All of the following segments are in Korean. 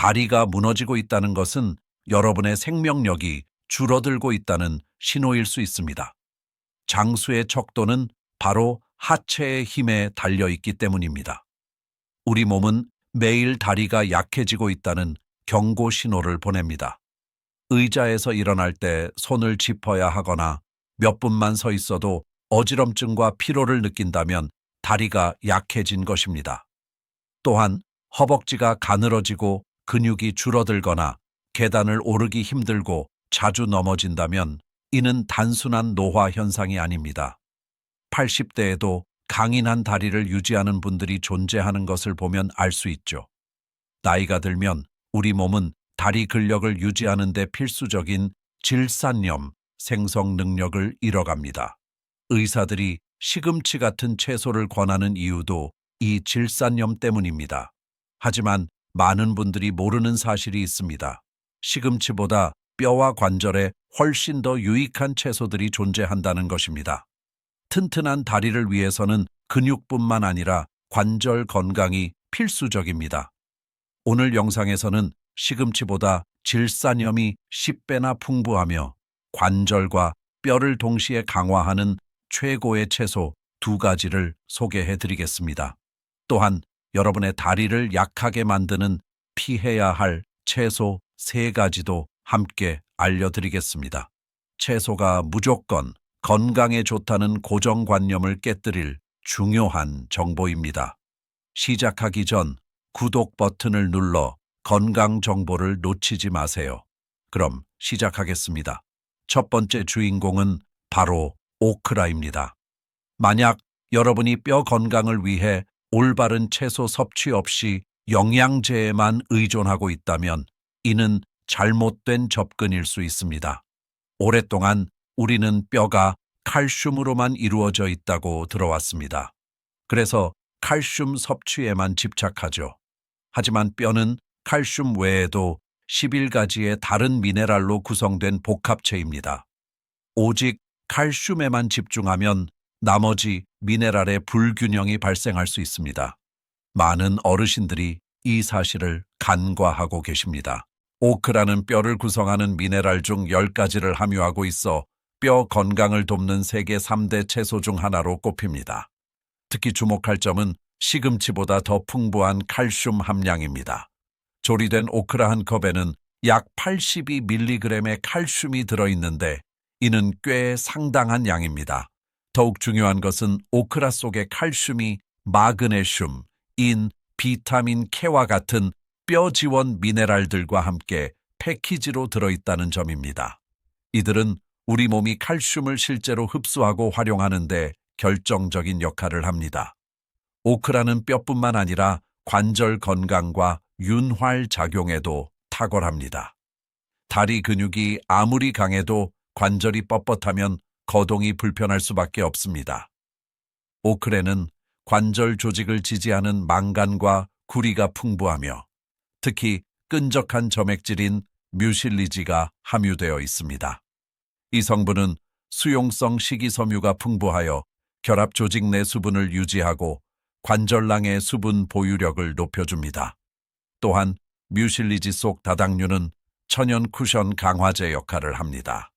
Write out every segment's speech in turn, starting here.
다리가 무너지고 있다는 것은 여러분의 생명력이 줄어들고 있다는 신호일 수 있습니다. 장수의 척도는 바로 하체의 힘에 달려 있기 때문입니다. 우리 몸은 매일 다리가 약해지고 있다는 경고 신호를 보냅니다. 의자에서 일어날 때 손을 짚어야 하거나 몇 분만 서 있어도 어지럼증과 피로를 느낀다면 다리가 약해진 것입니다. 또한 허벅지가 가늘어지고 근육이 줄어들거나 계단을 오르기 힘들고 자주 넘어진다면 이는 단순한 노화 현상이 아닙니다. 80대에도 강인한 다리를 유지하는 분들이 존재하는 것을 보면 알 수 있죠. 나이가 들면 우리 몸은 다리 근력을 유지하는 데 필수적인 질산염 생성 능력을 잃어갑니다. 의사들이 시금치 같은 채소를 권하는 이유도 이 질산염 때문입니다. 하지만 많은 분들이 모르는 사실이 있습니다. 시금치보다 뼈와 관절에 훨씬 더 유익한 채소들이 존재한다는 것입니다. 튼튼한 다리를 위해서는 근육뿐만 아니라 관절 건강이 필수적입니다. 오늘 영상에서는 시금치보다 질산염이 10배나 풍부하며 관절과 뼈를 동시에 강화하는 최고의 채소 2가지를 소개해 드리겠습니다. 또한 여러분의 다리를 약하게 만드는 피해야 할 채소 3가지도 함께 알려드리겠습니다. 채소가 무조건 건강에 좋다는 고정관념을 깨뜨릴 중요한 정보입니다. 시작하기 전 구독 버튼을 눌러 건강 정보를 놓치지 마세요. 그럼 시작하겠습니다. 첫 번째 주인공은 바로 오크라입니다. 만약 여러분이 뼈 건강을 위해 올바른 채소 섭취 없이 영양제에만 의존하고 있다면 이는 잘못된 접근일 수 있습니다. 오랫동안 우리는 뼈가 칼슘으로만 이루어져 있다고 들어왔습니다. 그래서 칼슘 섭취에만 집착하죠. 하지만 뼈는 칼슘 외에도 11가지의 다른 미네랄로 구성된 복합체입니다. 오직 칼슘에만 집중하면 나머지 미네랄의 불균형이 발생할 수 있습니다. 많은 어르신들이 이 사실을 간과하고 계십니다. 오크라는 뼈를 구성하는 미네랄 중 10가지를 함유하고 있어 뼈 건강을 돕는 세계 3대 채소 중 하나로 꼽힙니다. 특히 주목할 점은 시금치보다 더 풍부한 칼슘 함량입니다. 조리된 오크라 한 컵에는 약 82mg의 칼슘이 들어있는데 이는 꽤 상당한 양입니다. 더욱 중요한 것은 오크라 속의 칼슘이 마그네슘, 인, 비타민 K와 같은 뼈 지원 미네랄들과 함께 패키지로 들어있다는 점입니다. 이들은 우리 몸이 칼슘을 실제로 흡수하고 활용하는 데 결정적인 역할을 합니다. 오크라는 뼈뿐만 아니라 관절 건강과 윤활 작용에도 탁월합니다. 다리 근육이 아무리 강해도 관절이 뻣뻣하면 거동이 불편할 수밖에 없습니다. 오크라는 관절 조직을 지지하는 망간과 구리가 풍부하며 특히 끈적한 점액질인 뮤실리지가 함유되어 있습니다. 이 성분은 수용성 식이섬유가 풍부하여 결합 조직 내 수분을 유지하고 관절낭의 수분 보유력을 높여줍니다. 또한 뮤실리지 속 다당류는 천연 쿠션 강화제 역할을 합니다.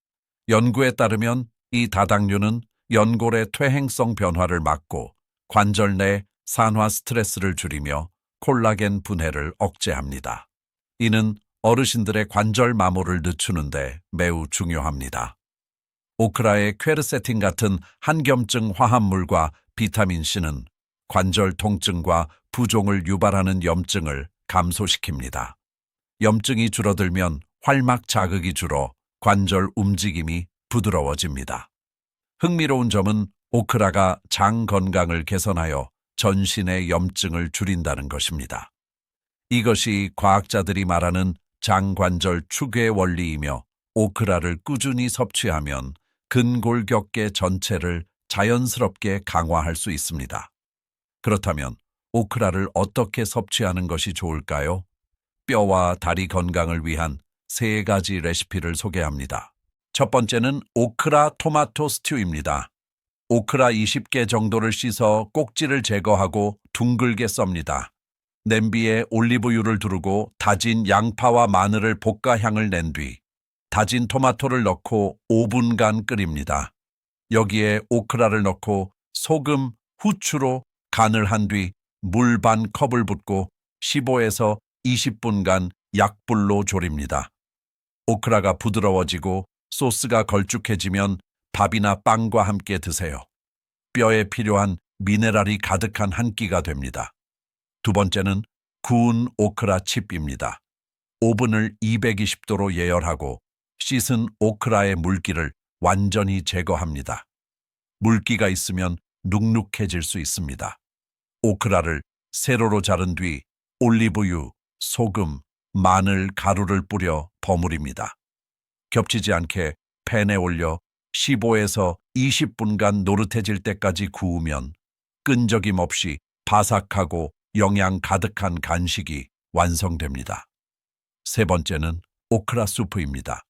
연구에 따르면 이 다당류는 연골의 퇴행성 변화를 막고 관절 내 산화 스트레스를 줄이며 콜라겐 분해를 억제합니다. 이는 어르신들의 관절 마모를 늦추는데 매우 중요합니다. 오크라의 퀘르세틴 같은 한겸증 화합물과 비타민C는 관절 통증과 부종을 유발하는 염증을 감소시킵니다. 염증이 줄어들면 활막 자극이 줄어 관절 움직임이 부드러워집니다. 흥미로운 점은 오크라가 장 건강을 개선하여 전신의 염증을 줄인다는 것입니다. 이것이 과학자들이 말하는 장관절 축의 원리이며 오크라를 꾸준히 섭취하면 근골격계 전체를 자연스럽게 강화할 수 있습니다. 그렇다면 오크라를 어떻게 섭취하는 것이 좋을까요? 뼈와 다리 건강을 위한 3가지 레시피를 소개합니다. 첫 번째는 오크라 토마토 스튜입니다. 오크라 20개 정도를 씻어 꼭지를 제거하고 둥글게 썹니다. 냄비에 올리브유를 두르고 다진 양파와 마늘을 볶아 향을 낸 뒤 다진 토마토를 넣고 5분간 끓입니다. 여기에 오크라를 넣고 소금, 후추로 간을 한 뒤 물 반 컵을 붓고 15에서 20분간 약불로 졸입니다. 오크라가 부드러워지고 소스가 걸쭉해지면 밥이나 빵과 함께 드세요. 뼈에 필요한 미네랄이 가득한 한 끼가 됩니다. 두 번째는 구운 오크라 칩입니다. 오븐을 220도로 예열하고 씻은 오크라의 물기를 완전히 제거합니다. 물기가 있으면 눅눅해질 수 있습니다. 오크라를 세로로 자른 뒤 올리브유, 소금, 마늘, 가루를 뿌려 버무립니다. 겹치지 않게 팬에 올려 15에서 20분간 노릇해질 때까지 구우면 끈적임 없이 바삭하고 영양 가득한 간식이 완성됩니다. 세 번째는 오크라 수프입니다.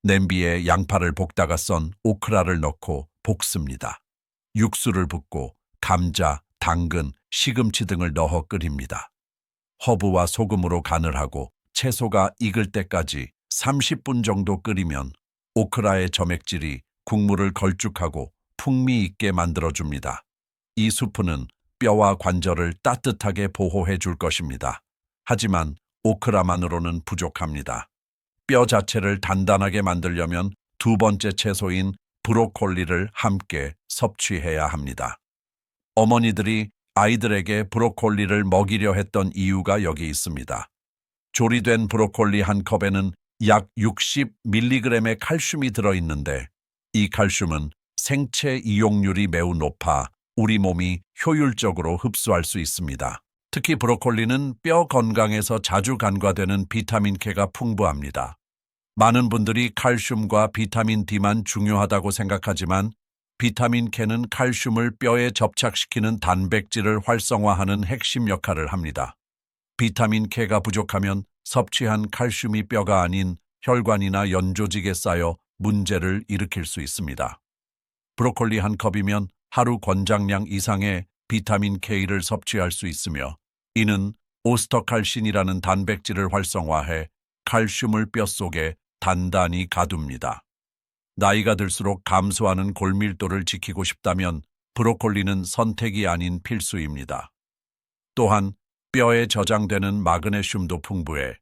냄비에 양파를 볶다가 썬 오크라를 넣고 볶습니다. 육수를 붓고 감자, 당근, 시금치 등을 넣어 끓입니다. 허브와 소금으로 간을 하고 채소가 익을 때까지 30분 정도 끓이면 오크라의 점액질이 국물을 걸쭉하고 풍미 있게 만들어줍니다. 이 수프는 뼈와 관절을 따뜻하게 보호해 줄 것입니다. 하지만 오크라만으로는 부족합니다. 뼈 자체를 단단하게 만들려면 두 번째 채소인 브로콜리를 함께 섭취해야 합니다. 어머니들이 아이들에게 브로콜리를 먹이려 했던 이유가 여기 있습니다. 조리된 브로콜리 한 컵에는 약 60mg의 칼슘이 들어있는데 이 칼슘은 생체 이용률이 매우 높아 우리 몸이 효율적으로 흡수할 수 있습니다. 특히 브로콜리는 뼈 건강에서 자주 간과되는 비타민 K가 풍부합니다. 많은 분들이 칼슘과 비타민 D만 중요하다고 생각하지만 비타민 K는 칼슘을 뼈에 접착시키는 단백질을 활성화하는 핵심 역할을 합니다. 비타민 K가 부족하면 섭취한 칼슘이 뼈가 아닌 혈관이나 연조직에 쌓여 문제를 일으킬 수 있습니다. 브로콜리 한 컵이면 하루 권장량 이상의 비타민 K를 섭취할 수 있으며 이는 오스터칼신이라는 단백질을 활성화해 칼슘을 뼛속에 단단히 가둡니다. 나이가 들수록 감소하는 골밀도를 지키고 싶다면 브로콜리는 선택이 아닌 필수입니다. 또한 뼈에 저장되는 마그네슘도 풍부해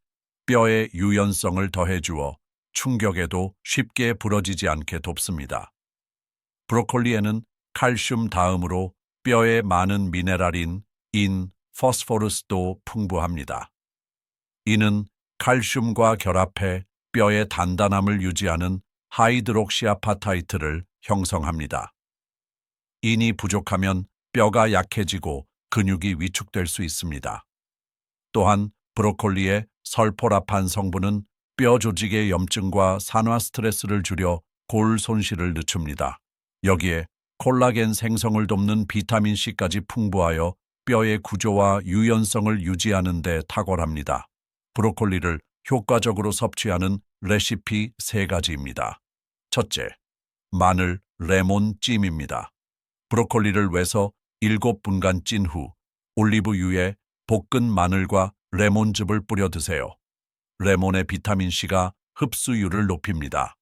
뼈의 유연성을 더해주어 충격에도 쉽게 부러지지 않게 돕습니다. 브로콜리에는 칼슘 다음으로 뼈에 많은 미네랄인 인, 포스포러스도 풍부합니다. 이는 칼슘과 결합해 뼈의 단단함을 유지하는 하이드록시아파타이트를 형성합니다. 인이 부족하면 뼈가 약해지고 근육이 위축될 수 있습니다. 또한 브로콜리의 설포라판 성분은 뼈 조직의 염증과 산화 스트레스를 줄여 골 손실을 늦춥니다. 여기에 콜라겐 생성을 돕는 비타민C까지 풍부하여 뼈의 구조와 유연성을 유지하는 데 탁월합니다. 브로콜리를 효과적으로 섭취하는 레시피 3가지입니다. 첫째, 마늘 레몬 찜입니다. 브로콜리를 외서 7분간 찐 후 올리브유에 볶은 마늘과 레몬즙을 뿌려 드세요. 레몬의 비타민C가 흡수율을 높입니다.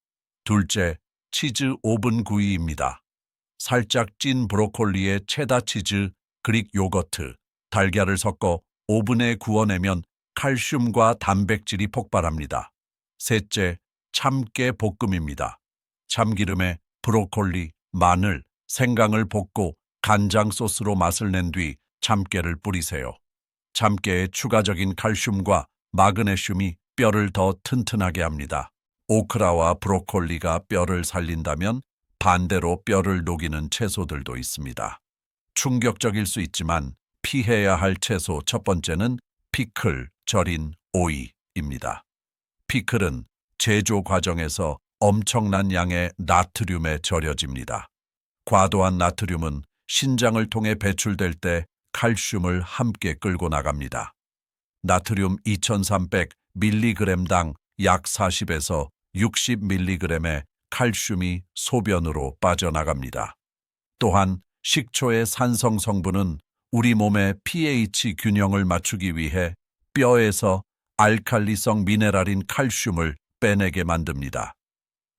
둘째, 치즈 오븐 구이입니다. 살짝 찐 브로콜리에 체다 치즈, 그릭 요거트, 달걀을 섞어 오븐에 구워내면 칼슘과 단백질이 폭발합니다. 셋째, 참깨 볶음입니다. 참기름에 브로콜리, 마늘, 생강을 볶고 간장 소스로 맛을 낸 뒤 참깨를 뿌리세요. 참깨의 추가적인 칼슘과 마그네슘이 뼈를 더 튼튼하게 합니다. 오크라와 브로콜리가 뼈를 살린다면 반대로 뼈를 녹이는 채소들도 있습니다. 충격적일 수 있지만 피해야 할 채소 첫 번째는 피클, 절인 오이입니다. 피클은 제조 과정에서 엄청난 양의 나트륨에 절여집니다. 과도한 나트륨은 신장을 통해 배출될 때 칼슘을 함께 끌고 나갑니다. 나트륨 2300mg당 약 40에서 60mg의 칼슘이 소변으로 빠져나갑니다. 또한 식초의 산성 성분은 우리 몸의 pH 균형을 맞추기 위해 뼈에서 알칼리성 미네랄인 칼슘을 빼내게 만듭니다.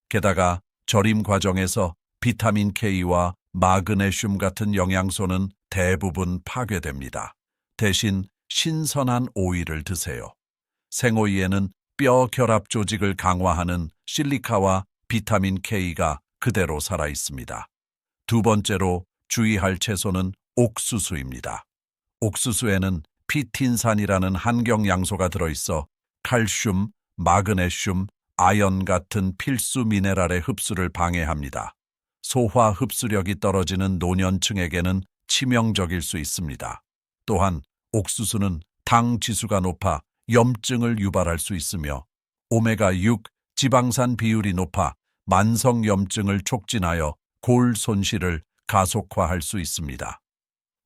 게다가 절임 과정에서 비타민 K와 마그네슘 같은 영양소는 대부분 파괴됩니다. 대신 신선한 오이를 드세요. 생오이에는 뼈 결합 조직을 강화하는 실리카와 비타민 K가 그대로 살아 있습니다. 두 번째로 주의할 채소는 옥수수입니다. 옥수수에는 피틴산이라는 한경 양소가 들어있어 칼슘, 마그네슘, 아연 같은 필수 미네랄의 흡수를 방해합니다. 소화 흡수력이 떨어지는 노년층에게는 치명적일 수 있습니다. 또한 옥수수는 당 지수가 높아 염증을 유발할 수 있으며 오메가6 지방산 비율이 높아 만성염증을 촉진하여 골 손실을 가속화할 수 있습니다.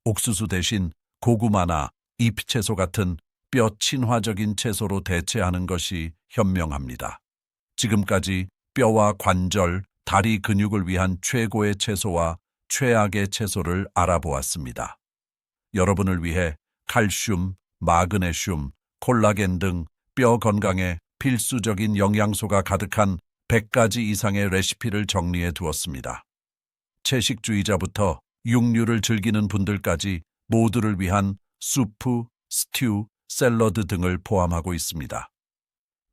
옥수수 대신 고구마나 잎채소 같은 뼈 친화적인 채소로 대체하는 것이 현명합니다. 지금까지 뼈와 관절, 다리 근육을 위한 최고의 채소와 최악의 채소를 알아보았습니다. 여러분을 위해 칼슘, 마그네슘, 콜라겐 등 뼈 건강에 필수적인 영양소가 가득한 100가지 이상의 레시피를 정리해 두었습니다. 채식주의자부터 육류를 즐기는 분들까지 모두를 위한 수프, 스튜, 샐러드 등을 포함하고 있습니다.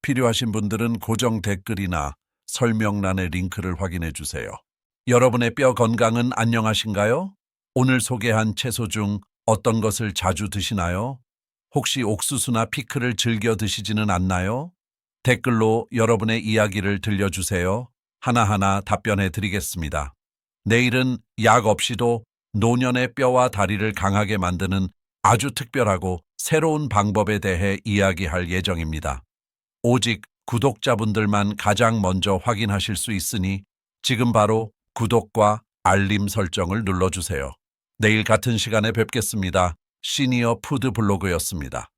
필요하신 분들은 고정 댓글이나 설명란의 링크를 확인해 주세요. 여러분의 뼈 건강은 안녕하신가요? 오늘 소개한 채소 중 어떤 것을 자주 드시나요? 혹시 옥수수나 피클을 즐겨 드시지는 않나요? 댓글로 여러분의 이야기를 들려주세요. 하나하나 답변해 드리겠습니다. 내일은 약 없이도 노년의 뼈와 다리를 강하게 만드는 아주 특별하고 새로운 방법에 대해 이야기할 예정입니다. 오직 구독자분들만 가장 먼저 확인하실 수 있으니 지금 바로 구독과 알림 설정을 눌러주세요. 내일 같은 시간에 뵙겠습니다. 시니어 푸드 블로그였습니다.